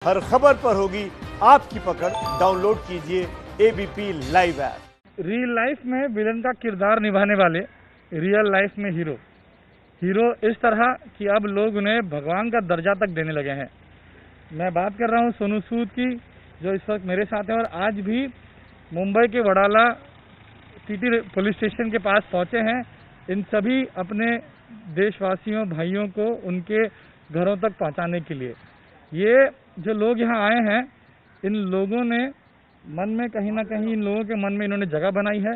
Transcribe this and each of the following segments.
हर खबर पर होगी आपकी पकड़। डाउनलोड कीजिए ABP live app. Real life में विलन का किरदार निभाने वाले रियल लाइफ में हीरो इस तरह कि अब लोग उन्हें भगवान का दर्जा तक देने लगे हैं। मैं बात कर रहा हूं सोनू सूद की, जो इस वक्त मेरे साथ हैं और आज भी मुंबई के वडाला सिटी पुलिस स्टेशन के पास पहुंचे हैं इन सभी अपने देशवासियों भाइयों को उनके घरों तक पहुंचाने के लिए। ये जो लोग यहाँ आए हैं, इन लोगों ने मन में कहीं ना कहीं इन लोगों के मन में इन्होंने जगह बनाई है।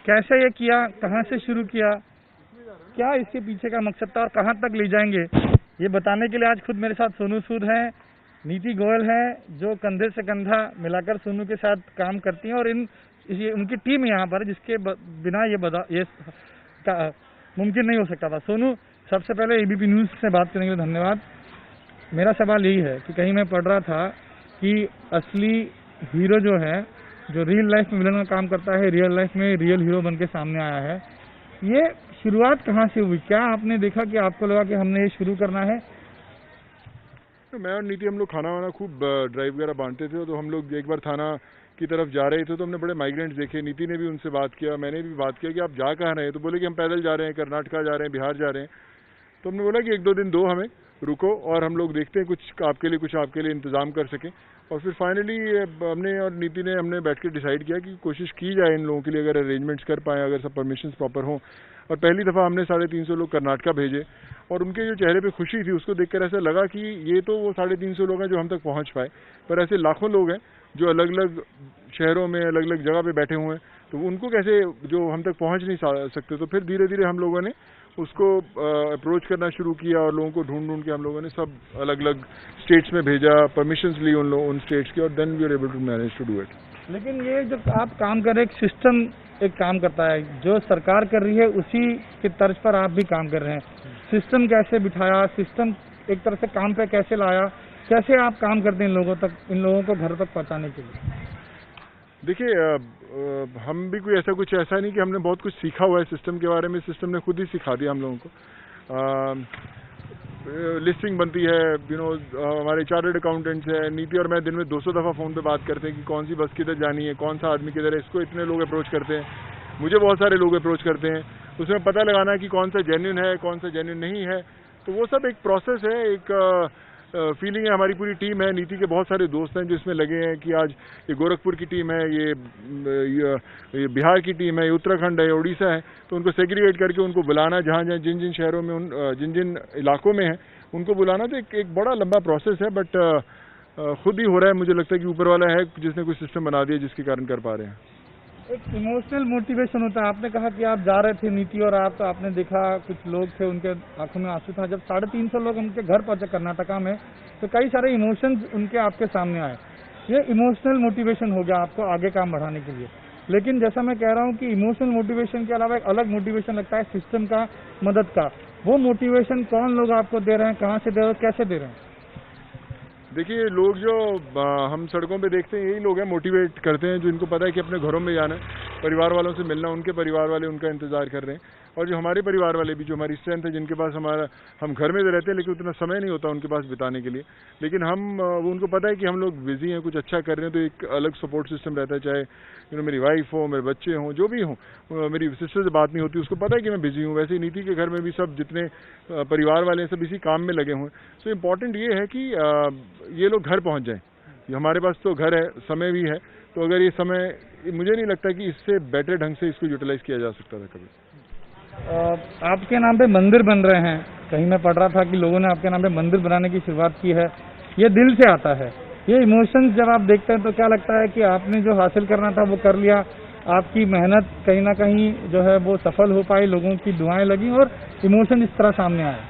कैसे ये किया, कहाँ से शुरू किया, क्या इसके पीछे का मकसद था और कहाँ तक ले जाएंगे, ये बताने के लिए आज खुद मेरे साथ सोनू सूद हैं, नीति गोयल है जो कंधे से कंधा मिलाकर सोनू के साथ काम करती हैं और उनकी टीम यहाँ पर जिसके बिना ये मुमकिन नहीं हो सकता था। सोनू, सबसे पहले एबीपी न्यूज़ से बात करने के लिए धन्यवाद। मेरा सवाल यही है कि कहीं मैं पढ़ रहा था कि असली हीरो जो है, जो रियल लाइफ में विलन का काम करता है, रियल लाइफ में रियल हीरो बन के सामने आया है। ये शुरुआत कहाँ से हुई? क्या आपने देखा कि आपको लगा कि हमने ये शुरू करना है? तो मैं और नीति हम लोग खाना वाना खूब ड्राइव वगैरह बांटते थे, तो हम लोग एक बार थाना की तरफ जा रहे थे तो हमने बड़े माइग्रेंट्स देखे। नीति ने भी उनसे बात किया, मैंने भी बात किया कि आप जा कहाँ रहे हैं, तो बोले कि हम पैदल जा रहे हैं, कर्नाटका जा रहे हैं, बिहार जा रहे हैं। तो हमने बोला कि 1-2 दिन दो हमें, रुको और हम लोग देखते हैं कुछ आपके लिए इंतजाम कर सकें। और फिर फाइनली हमने और नीति ने हमने बैठ के डिसाइड किया कि कोशिश की जाए इन लोगों के लिए, अगर अरेंजमेंट्स कर पाएँ, अगर सब परमिशंस प्रॉपर हों। और पहली दफ़ा हमने 350 लोग कर्नाटका भेजे और उनके जो चेहरे पे खुशी थी उसको देखकर ऐसा लगा कि ये तो वो 350 लोग हैं जो हम तक पहुंच पाए, पर ऐसे लाखों लोग हैं जो अलग अलग शहरों में अलग अलग जगह पे बैठे हुए हैं, तो उनको कैसे जो हम तक पहुंच नहीं सकते। तो फिर धीरे धीरे हम लोगों ने उसको अप्रोच करना शुरू किया और लोगों को ढूंढ के हम लोगों ने सब अलग अलग स्टेट्स में भेजा, परमिशंस ली उन स्टेट्स की, और then we are able to manage to do it. लेकिन ये जो आप काम कर रहे हैं, एक सिस्टम एक काम करता है, जो सरकार कर रही है उसी की तर्ज पर आप भी काम कर रहे हैं। सिस्टम कैसे बिठाया, सिस्टम एक तरह से काम पे कैसे लाया, कैसे आप काम करते हैं इन लोगों को घर तक पहुंचाने के लिए? देखिए, हम भी कोई ऐसा नहीं कि हमने बहुत कुछ सीखा हुआ है सिस्टम के बारे में, सिस्टम ने खुद ही सिखा दिया हम लोगों को। लिस्टिंग बनती है, हमारे चार्टर्ड अकाउंटेंट्स है, नीति और मैं दिन में 200 दफ़ा फ़ोन पे बात करते हैं कि कौन सी बस किधर जानी है, कौन सा आदमी किधर है। इसको इतने लोग अप्रोच करते हैं, मुझे बहुत सारे लोग अप्रोच करते हैं, उसमें पता लगाना है कि कौन सा जेन्युइन है, कौन सा जेन्युइन नहीं है। तो वो सब एक प्रोसेस है, एक फीलिंग है। हमारी पूरी टीम है, नीति के बहुत सारे दोस्त हैं जो इसमें लगे हैं कि आज ये गोरखपुर की टीम है, ये बिहार की टीम है, ये उत्तराखंड है, ये उड़ीसा है। तो उनको सेग्रीगेट करके उनको बुलाना, जहाँ जिन जिन शहरों में जिन इलाकों में है उनको बुलाना, तो एक बड़ा लंबा प्रोसेस है, बट खुद ही हो रहा है। मुझे लगता है कि ऊपर वाला है जिसने कुछ सिस्टम बना दिया जिसके कारण कर पा रहे हैं। एक इमोशनल मोटिवेशन होता है। आपने कहा कि आप जा रहे थे नीति और आप, तो आपने देखा कुछ लोग थे उनके आंखों में आंसू था। जब 350 लोग उनके घर पहुंचे कर्नाटका में, तो कई सारे इमोशंस उनके आपके सामने आए। ये इमोशनल मोटिवेशन हो गया आपको आगे काम बढ़ाने के लिए। लेकिन जैसा मैं कह रहा हूँ कि इमोशनल मोटिवेशन के अलावा एक अलग मोटिवेशन लगता है सिस्टम का, मदद का। वो मोटिवेशन कौन लोग आपको दे रहे हैं, कहाँ से दे रहे हैं, कैसे दे रहे हैं? देखिए, लोग जो हम सड़कों पे देखते हैं यही लोग हैं, मोटिवेट करते हैं, जो इनको पता है कि अपने घरों में जाना है, परिवार वालों से मिलना, उनके परिवार वाले उनका इंतजार कर रहे हैं। और जो हमारे परिवार वाले भी, जो हमारी स्ट्रेंथ है, जिनके पास हम घर में तो रहते हैं लेकिन उतना समय नहीं होता उनके पास बिताने के लिए, लेकिन वो उनको पता है कि हम लोग बिजी हैं, कुछ अच्छा कर रहे हैं, तो एक अलग सपोर्ट सिस्टम रहता है। चाहे मेरी वाइफ हो, मेरे बच्चे हों, जो भी हों, मेरी सिस्टर से बात नहीं होती, उसको पता है कि मैं बिजी हूँ। वैसे ही नीति के घर में भी सब जितने परिवार वाले हैं सब इसी काम में लगे हुए हैं। सो इम्पॉर्टेंट ये है कि ये लोग घर पहुँच जाएँ। हमारे पास तो घर है, समय भी है, तो अगर ये समय, मुझे नहीं लगता कि इससे बेटर ढंग से इसको यूटिलाइज किया जा सकता था कभी। आपके नाम पे मंदिर बन रहे हैं, कहीं मैं पढ़ रहा था कि लोगों ने आपके नाम पे मंदिर बनाने की शुरुआत की है। ये दिल से आता है, ये इमोशंस जब आप देखते हैं तो क्या लगता है कि आपने जो हासिल करना था वो कर लिया, आपकी मेहनत कहीं ना कहीं जो है वो सफल हो पाई, लोगों की दुआएं लगी और इमोशन इस तरह सामने आए?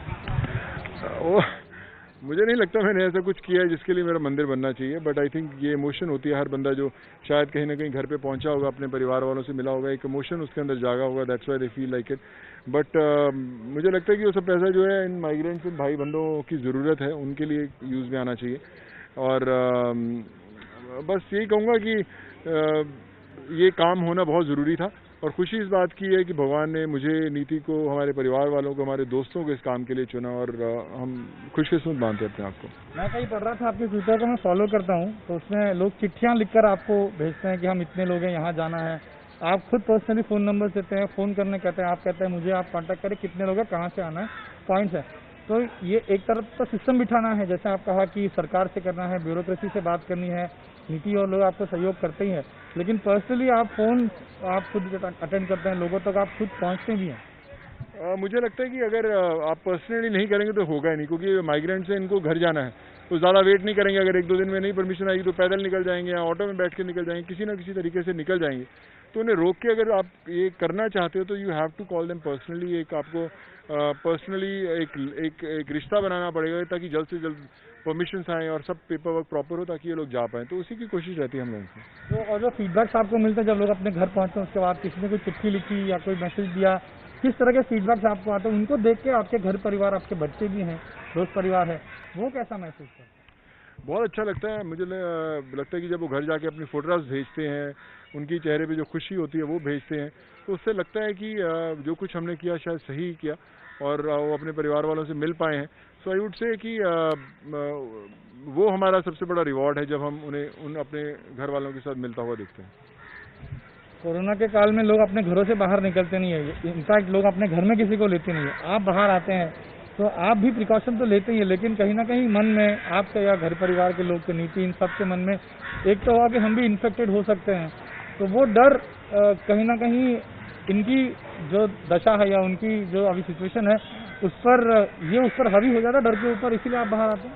मुझे नहीं लगता मैंने ऐसा कुछ किया है जिसके लिए मेरा मंदिर बनना चाहिए, बट आई थिंक ये इमोशन होती है। हर बंदा जो शायद कहीं ना कहीं घर पे पहुंचा होगा, अपने परिवार वालों से मिला होगा, एक इमोशन उसके अंदर जागा होगा, that's why they feel like it. But मुझे लगता है कि वो सब पैसा जो है इन माइग्रेंट्स, इन भाई बंदों की ज़रूरत है, उनके लिए यूज़ में आना चाहिए। और बस यही कहूँगा कि ये काम होना बहुत ज़रूरी था, और खुशी इस बात की है कि भगवान ने मुझे, नीति को, हमारे परिवार वालों को, हमारे दोस्तों को इस काम के लिए चुना और हम खुशकिस्मत मानते हैं अपने आप को। मैं कहीं पढ़ रहा था, आपके ट्विटर को मैं फॉलो करता हूँ, तो उसमें लोग चिट्ठियाँ लिखकर आपको भेजते हैं कि हम इतने लोग हैं, यहाँ जाना है। आप खुद पर्सनली फ़ोन नंबर देते हैं, फ़ोन करने कहते हैं, आप कहते हैं मुझे आप कांटेक्ट करें, कितने लोग हैं, कहाँ से आना है, पॉइंट्स है। तो ये एक तरफ तो सिस्टम बिठाना है, जैसे आप कहा कि सरकार से करना है, ब्यूरोक्रेसी से बात करनी है, नीति और लोग आपको सहयोग करते ही हैं, लेकिन पर्सनली आप फ़ोन आप खुद अटेंड करते हैं, लोगों तक आप खुद पहुँचते भी हैं। मुझे लगता है कि अगर आप पर्सनली नहीं करेंगे तो होगा ही नहीं, क्योंकि माइग्रेंट्स हैं, इनको घर जाना है, तो ज़्यादा वेट नहीं करेंगे। अगर 1-2 दिन में नहीं परमिशन आएगी तो पैदल निकल जाएंगे या ऑटो में बैठ के निकल जाएंगे, किसी ना किसी तरीके से निकल जाएंगे। तो उन्हें रोक के अगर आप ये करना चाहते हो तो you have to call them personally. एक आपको पर्सनली एक रिश्ता बनाना पड़ेगा ताकि जल्द से जल्द परमिशंस आएँ और सब पेपर वर्क प्रॉपर हो ताकि ये लोग जा पाएँ। तो उसी की कोशिश रहती है हम लोगों की। तो और जो फीडबैक्स आपको मिलते हैं जब लोग अपने घर पहुँचते हैं, उसके बाद किसी ने कोई चिट्ठी लिखी या कोई मैसेज दिया, किस तरह के फीडबैक्स आपको आते हैं? उनको देख के आपके घर परिवार, आपके बच्चे भी हैं, दोस्त परिवार है, वो कैसा महसूस करते हैं? बहुत अच्छा लगता है। मुझे लगता है कि जब वो घर जाके अपनी फोटोग्राफ्स भेजते हैं, उनकी चेहरे पे जो खुशी होती है वो भेजते हैं, तो उससे लगता है कि जो कुछ हमने किया शायद सही किया और वो अपने परिवार वालों से मिल पाए हैं। सो आई वुड से कि वो हमारा सबसे बड़ा रिवॉर्ड है जब हम उन्हें अपने घर वालों के साथ मिलता हुआ देखते हैं। कोरोना के काल में लोग अपने घरों से बाहर निकलते नहीं है, इनफैक्ट लोग अपने घर में किसी को लेते नहीं है। आप बाहर आते हैं तो आप भी प्रिकॉशन तो लेते ही हैं, लेकिन कहीं ना कहीं मन में आपके या घर परिवार के लोग के, नीति, इन सब के मन में एक तो हुआ कि हम भी इन्फेक्टेड हो सकते हैं, तो वो डर कहीं ना कहीं इनकी जो दशा है या उनकी जो अभी सिचुएशन है उस पर हावी हो जाता है डर के ऊपर, इसीलिए आप बाहर आते हैं।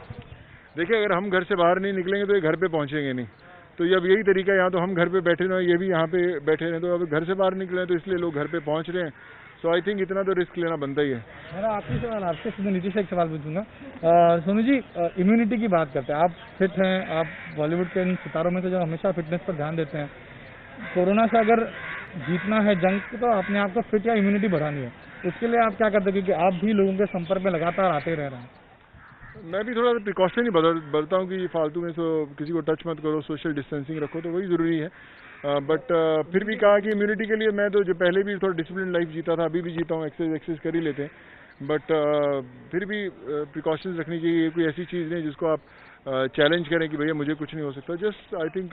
देखिए, अगर हम घर से बाहर नहीं निकलेंगे तो ये घर पे पहुंचेंगे नहीं, तो अब यही तरीका है, यहाँ तो हम घर पे बैठे रहे, ये भी यहाँ पे बैठे रहे, तो अब घर से बाहर निकले तो इसलिए लोग घर पे पहुंच रहे हैं। सो आई थिंक इतना तो रिस्क लेना बनता ही है। मेरा आखिरी सवाल आपसे, सीधे नीतीश से एक सवाल पूछूंगा। सोनू जी, इम्यूनिटी की बात करते हैं, आप फिट हैं, आप बॉलीवुड के इन सितारों में से जो हमेशा फिटनेस पर ध्यान देते हैं, कोरोना से अगर जीतना है जंग तो अपने आप को फिट या इम्यूनिटी बढ़ानी है, उसके लिए आप क्या करते हैं? क्योंकि आप भी लोगों के संपर्क में लगातार आते रह रहे हैं। मैं भी थोड़ा प्रिकॉशन ही बरता हूँ कि फालतू में किसी को टच मत करो, सोशल डिस्टेंसिंग रखो, तो वही ज़रूरी है। बट फिर भी कहा कि इम्यूनिटी के लिए मैं तो जो पहले भी थोड़ा डिसिप्लिन लाइफ जीता था, अभी भी जीता हूँ, एक्सरसाइज कर ही लेते हैं, बट फिर भी प्रिकॉशंस रखनी चाहिए। कोई ऐसी चीज़ नहीं जिसको आप चैलेंज करें कि भैया मुझे कुछ नहीं हो सकता। जस्ट आई थिंक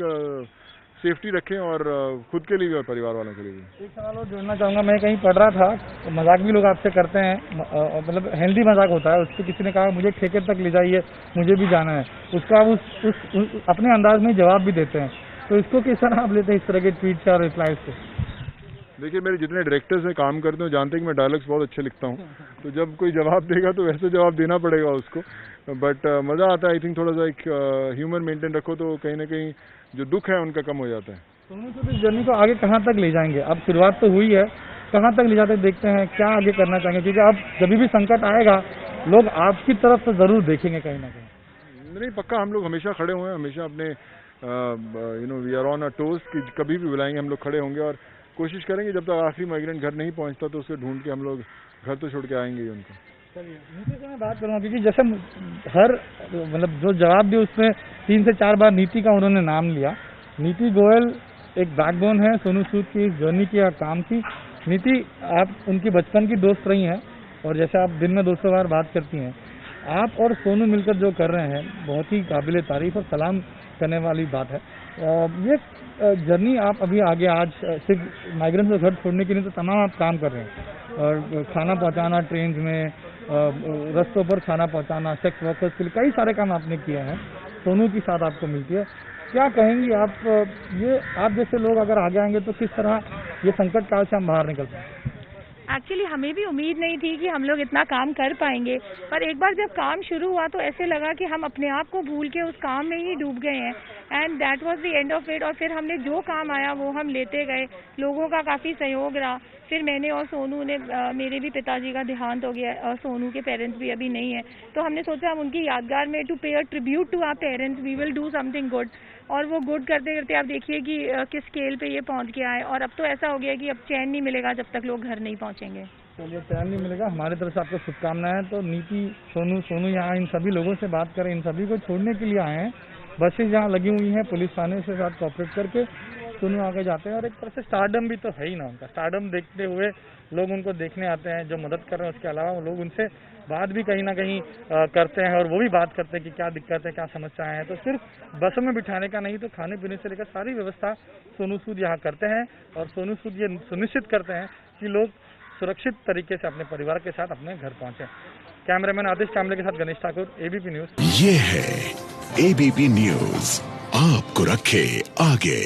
सेफ्टी रखें और खुद के लिए भी और परिवार वालों के लिए भी। एक सवाल और जोड़ना चाहूँगा, मैं कहीं पढ़ रहा था, तो मजाक भी लोग आपसे करते हैं, मतलब हेल्दी मजाक होता है, उससे किसी ने कहा मुझे ठेके तक ले जाइए, मुझे भी जाना है, उसका आप उस अपने अंदाज में जवाब भी देते हैं, तो इसको किस तरह आप लेते हैं, इस तरह के ट्वीट और रिप्लाईज को? देखिए, मेरे जितने डायरेक्टर्स हैं काम करते हैं जानते हैं कि मैं डायलॉग्स बहुत अच्छे लिखता हूँ, तो जब कोई जवाब देगा तो वैसे जवाब देना पड़ेगा उसको। बट मज़ा आता है। आई थिंक थोड़ा सा एक ह्यूमर मेंटेन रखो तो कहीं ना कहीं जो दुख है उनका कम हो जाता है। तो इस जर्नी को आगे कहाँ तक ले जाएंगे? अब शुरुआत तो हुई है, कहाँ तक ले जाते देखते हैं, क्या आगे करना चाहेंगे? क्योंकि अब जब भी संकट आएगा लोग आपकी तरफ से जरूर देखेंगे कहीं ना कहीं। नहीं, पक्का हम लोग हमेशा खड़े हुए हैं, हमेशा अपने we are on a toast कि कभी भी बुलाएंगे हम लोग खड़े होंगे और कोशिश करेंगे जब तक आखिरी माइग्रेंट घर नहीं पहुंचता तो उसे ढूंढ के हम लोग घर तो छोड़ के आएंगे ही उनको। चलिए, नीति से मैं बात करूँगा, क्योंकि जैसे हर मतलब जो जवाब दिया उसमें 3 से 4 बार नीति का उन्होंने नाम लिया। नीति गोयल एक बैकबोन है सोनू सूद की इस जर्नी की काम की। नीति, आप उनकी बचपन की दोस्त रही हैं और जैसे आप दिन में 200 बार बात करती हैं, आप और सोनू मिलकर जो कर रहे हैं बहुत ही काबिल तारीफ और सलाम करने वाली बात है। ये जर्नी आप अभी आगे, आज सिर्फ माइग्रेंट को घर छोड़ने के लिए तो तमाम आप काम कर रहे हैं, और खाना पहुंचाना ट्रेन में, रास्तों पर खाना पहुंचाना, सेक्स वर्कर्स के लिए कई सारे काम आपने किए हैं, सोनू की साथ आपको मिलती है। क्या कहेंगी आप, ये आप जैसे लोग अगर आगे आएंगे तो किस तरह ये संकट काल से हम बाहर निकल पाएंगे? एक्चुअली हमें भी उम्मीद नहीं थी कि हम लोग इतना काम कर पाएंगे, पर एक बार जब काम शुरू हुआ तो ऐसे लगा कि हम अपने आप को भूल के उस काम में ही डूब गए हैं, and that was the end of it. और फिर हमने जो काम आया वो हम लेते गए, लोगों का काफ़ी सहयोग रहा। फिर मैंने और सोनू ने, मेरे भी पिताजी का देहांत हो गया और सोनू के पेरेंट्स भी अभी नहीं है, तो हमने सोचा हम उनकी यादगार में to pay a tribute to our parents we will do something good. और वो गुड करते करते आप देखिए कि किस स्केल पे ये पहुंच गया है, और अब तो ऐसा हो गया कि अब चैन नहीं मिलेगा जब तक लोग घर नहीं पहुंचेंगे। चलिए, चैन नहीं मिलेगा, हमारी तरफ से आपको शुभकामनाएं। तो नीति, सोनू यहाँ इन सभी लोगों से बात करें, इन सभी को छोड़ने के लिए आए हैं, बसेज यहाँ लगी हुई हैं, पुलिस थाने से साथ कॉपरेट करके सोनू आगे जाते हैं और एक तरह से स्टारडम भी तो है ही ना उनका। स्टारडम देखते हुए लोग उनको देखने आते हैं, जो मदद कर रहे हैं। उसके अलावा वो लोग उनसे बात भी कहीं ना कहीं करते हैं और वो भी बात करते हैं कि क्या दिक्कत है, क्या समस्याएं हैं। तो सिर्फ बसों में बिठाने का नहीं, तो खाने पीने से लेकर सारी व्यवस्था सोनू सूद यहाँ करते हैं और सोनू सूद ये सुनिश्चित करते हैं कि लोग सुरक्षित तरीके से अपने परिवार के साथ अपने घर पहुंचे। कैमरामैन आदिश कामले के साथ गणेश ठाकुर, एबीपी न्यूज। ये है एबीपी न्यूज, आपको रखे आगे।